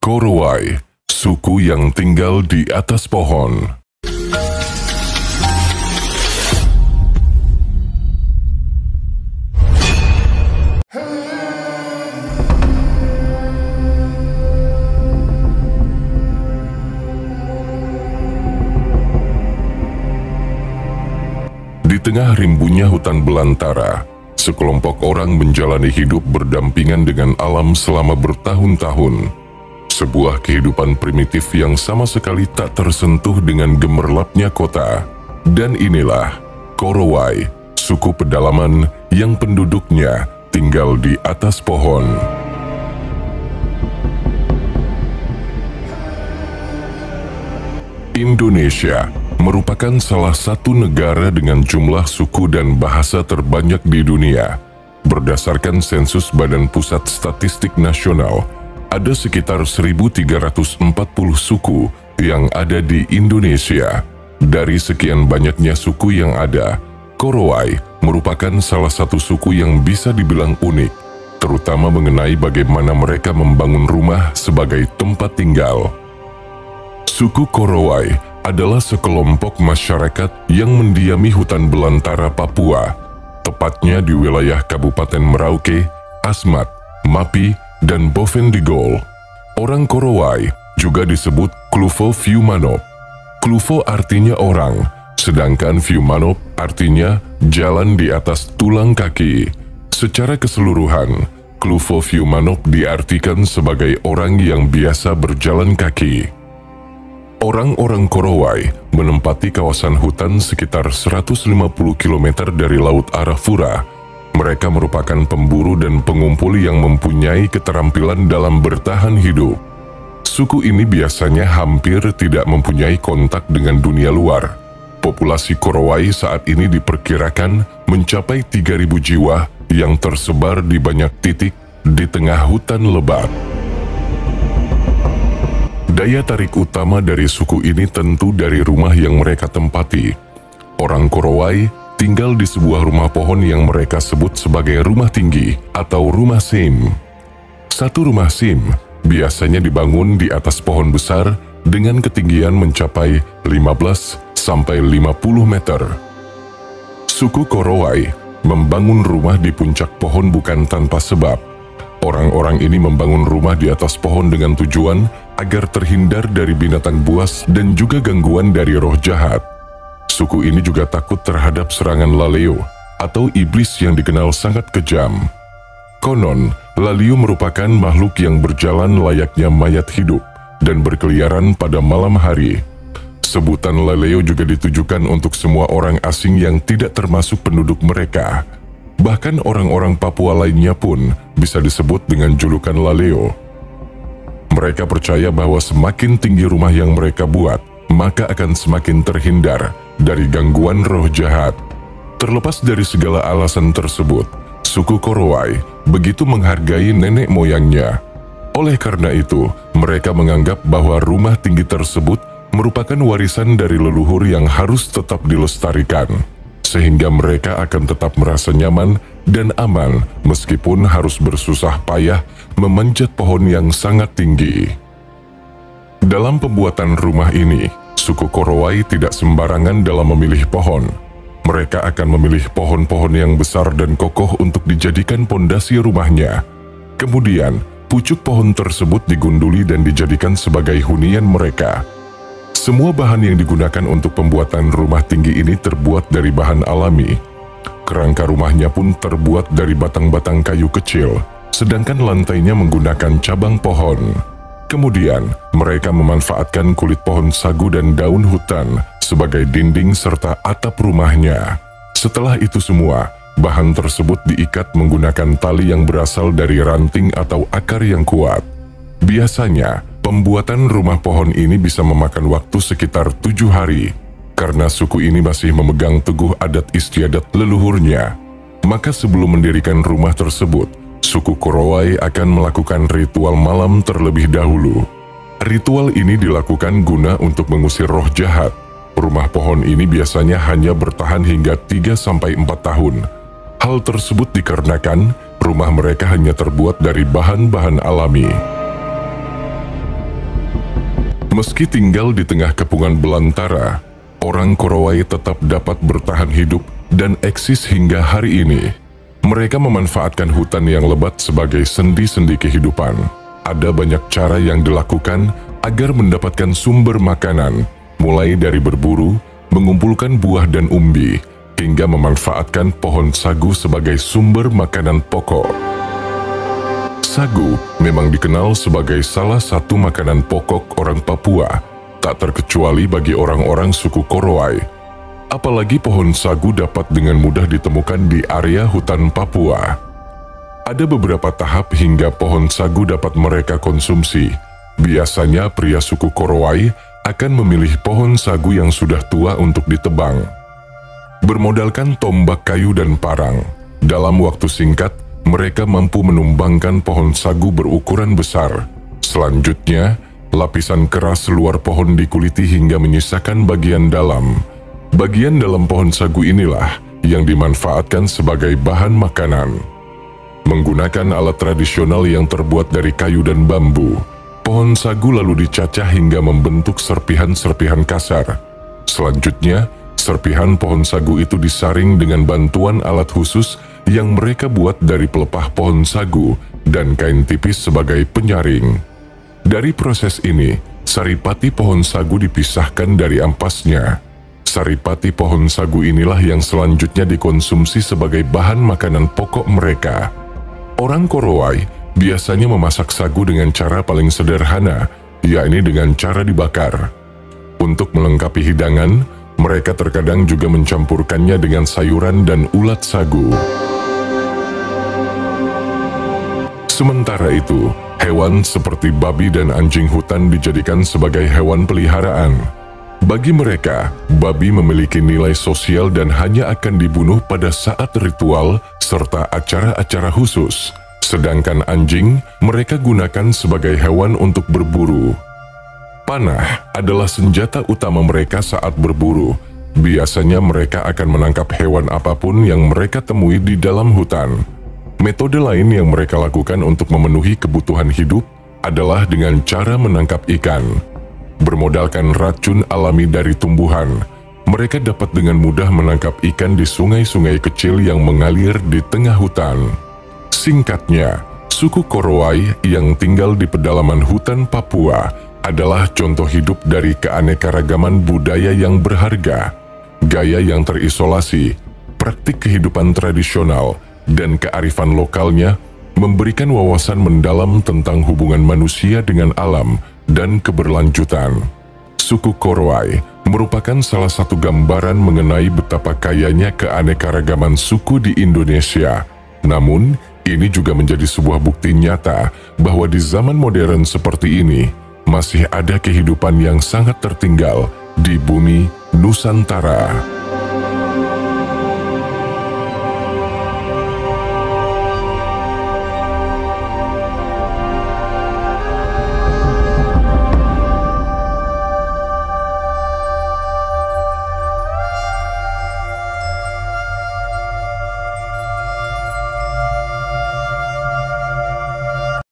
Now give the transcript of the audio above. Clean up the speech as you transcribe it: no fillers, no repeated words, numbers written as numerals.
Korowai, suku yang tinggal di atas pohon. Di tengah rimbunnya hutan belantara, sekelompok orang menjalani hidup berdampingan dengan alam selama bertahun-tahun. Sebuah kehidupan primitif yang sama sekali tak tersentuh dengan gemerlapnya kota. Dan inilah Korowai, suku pedalaman yang penduduknya tinggal di atas pohon. Indonesia merupakan salah satu negara dengan jumlah suku dan bahasa terbanyak di dunia. Berdasarkan sensus Badan Pusat Statistik Nasional, ada sekitar 1.340 suku yang ada di Indonesia. Dari sekian banyaknya suku yang ada, Korowai merupakan salah satu suku yang bisa dibilang unik, terutama mengenai bagaimana mereka membangun rumah sebagai tempat tinggal. Suku Korowai adalah sekelompok masyarakat yang mendiami hutan belantara Papua, tepatnya di wilayah Kabupaten Merauke, Asmat, Mapi, dan Bovendigol. Orang Korowai juga disebut Kluvo Fiumanop. Kluvo artinya orang, sedangkan Fiumanop artinya jalan di atas tulang kaki. Secara keseluruhan, Kluvo Fiumanop diartikan sebagai orang yang biasa berjalan kaki. Orang-orang Korowai menempati kawasan hutan sekitar 150 km dari Laut Arafura. Mereka merupakan pemburu dan pengumpul yang mempunyai keterampilan dalam bertahan hidup. Suku ini biasanya hampir tidak mempunyai kontak dengan dunia luar. Populasi Korowai saat ini diperkirakan mencapai 3.000 jiwa yang tersebar di banyak titik di tengah hutan lebat. Daya tarik utama dari suku ini tentu dari rumah yang mereka tempati. Orang Korowai tinggal di sebuah rumah pohon yang mereka sebut sebagai rumah tinggi atau rumah sim. Satu rumah sim biasanya dibangun di atas pohon besar dengan ketinggian mencapai 15-50 meter. Suku Korowai membangun rumah di puncak pohon bukan tanpa sebab. Orang-orang ini membangun rumah di atas pohon dengan tujuan agar terhindar dari binatang buas dan juga gangguan dari roh jahat. Suku ini juga takut terhadap serangan laleo atau iblis yang dikenal sangat kejam. Konon, laleo merupakan makhluk yang berjalan layaknya mayat hidup dan berkeliaran pada malam hari. Sebutan laleo juga ditujukan untuk semua orang asing yang tidak termasuk penduduk mereka. Bahkan orang-orang Papua lainnya pun bisa disebut dengan julukan laleo. Mereka percaya bahwa semakin tinggi rumah yang mereka buat, maka akan semakin terhindar dari gangguan roh jahat. Terlepas dari segala alasan tersebut, suku Korowai begitu menghargai nenek moyangnya. Oleh karena itu, mereka menganggap bahwa rumah tinggi tersebut merupakan warisan dari leluhur yang harus tetap dilestarikan, sehingga mereka akan tetap merasa nyaman dan aman meskipun harus bersusah payah memanjat pohon yang sangat tinggi. Dalam pembuatan rumah ini, suku Korowai tidak sembarangan dalam memilih pohon. Mereka akan memilih pohon-pohon yang besar dan kokoh untuk dijadikan pondasi rumahnya. Kemudian, pucuk pohon tersebut digunduli dan dijadikan sebagai hunian mereka. Semua bahan yang digunakan untuk pembuatan rumah tinggi ini terbuat dari bahan alami. Kerangka rumahnya pun terbuat dari batang-batang kayu kecil, sedangkan lantainya menggunakan cabang pohon. Kemudian, mereka memanfaatkan kulit pohon sagu dan daun hutan sebagai dinding serta atap rumahnya. Setelah itu semua, bahan tersebut diikat menggunakan tali yang berasal dari ranting atau akar yang kuat. Biasanya, pembuatan rumah pohon ini bisa memakan waktu sekitar 7 hari. Karena suku ini masih memegang teguh adat istiadat leluhurnya, maka sebelum mendirikan rumah tersebut, suku Korowai akan melakukan ritual malam terlebih dahulu. Ritual ini dilakukan guna untuk mengusir roh jahat. Rumah pohon ini biasanya hanya bertahan hingga 3-4 tahun. Hal tersebut dikarenakan rumah mereka hanya terbuat dari bahan-bahan alami. Meski tinggal di tengah kepungan belantara, orang Korowai tetap dapat bertahan hidup dan eksis hingga hari ini. Mereka memanfaatkan hutan yang lebat sebagai sendi-sendi kehidupan. Ada banyak cara yang dilakukan agar mendapatkan sumber makanan, mulai dari berburu, mengumpulkan buah dan umbi, hingga memanfaatkan pohon sagu sebagai sumber makanan pokok. Sagu memang dikenal sebagai salah satu makanan pokok orang Papua, tak terkecuali bagi orang-orang suku Korowai. Apalagi pohon sagu dapat dengan mudah ditemukan di area hutan Papua. Ada beberapa tahap hingga pohon sagu dapat mereka konsumsi. Biasanya pria suku Korowai akan memilih pohon sagu yang sudah tua untuk ditebang. Bermodalkan tombak kayu dan parang, dalam waktu singkat, mereka mampu menumbangkan pohon sagu berukuran besar. Selanjutnya, lapisan keras luar pohon dikuliti hingga menyisakan bagian dalam. Bagian dalam pohon sagu inilah yang dimanfaatkan sebagai bahan makanan. Menggunakan alat tradisional yang terbuat dari kayu dan bambu, pohon sagu lalu dicacah hingga membentuk serpihan-serpihan kasar. Selanjutnya, serpihan pohon sagu itu disaring dengan bantuan alat khusus yang mereka buat dari pelepah pohon sagu dan kain tipis sebagai penyaring. Dari proses ini, saripati pohon sagu dipisahkan dari ampasnya. Saripati pohon sagu inilah yang selanjutnya dikonsumsi sebagai bahan makanan pokok mereka. Orang Korowai biasanya memasak sagu dengan cara paling sederhana, yakni dengan cara dibakar. Untuk melengkapi hidangan, mereka terkadang juga mencampurkannya dengan sayuran dan ulat sagu. Sementara itu, hewan seperti babi dan anjing hutan dijadikan sebagai hewan peliharaan. Bagi mereka, babi memiliki nilai sosial dan hanya akan dibunuh pada saat ritual serta acara-acara khusus. Sedangkan anjing, mereka gunakan sebagai hewan untuk berburu. Panah adalah senjata utama mereka saat berburu. Biasanya mereka akan menangkap hewan apapun yang mereka temui di dalam hutan. Metode lain yang mereka lakukan untuk memenuhi kebutuhan hidup adalah dengan cara menangkap ikan. Bermodalkan racun alami dari tumbuhan, mereka dapat dengan mudah menangkap ikan di sungai-sungai kecil yang mengalir di tengah hutan. Singkatnya, suku Korowai yang tinggal di pedalaman hutan Papua adalah contoh hidup dari keanekaragaman budaya yang berharga, gaya yang terisolasi, praktik kehidupan tradisional, dan kearifan lokalnya memberikan wawasan mendalam tentang hubungan manusia dengan alam dan keberlanjutan. Suku Korowai merupakan salah satu gambaran mengenai betapa kayanya keanekaragaman suku di Indonesia. Namun, ini juga menjadi sebuah bukti nyata bahwa di zaman modern seperti ini, masih ada kehidupan yang sangat tertinggal di bumi Nusantara.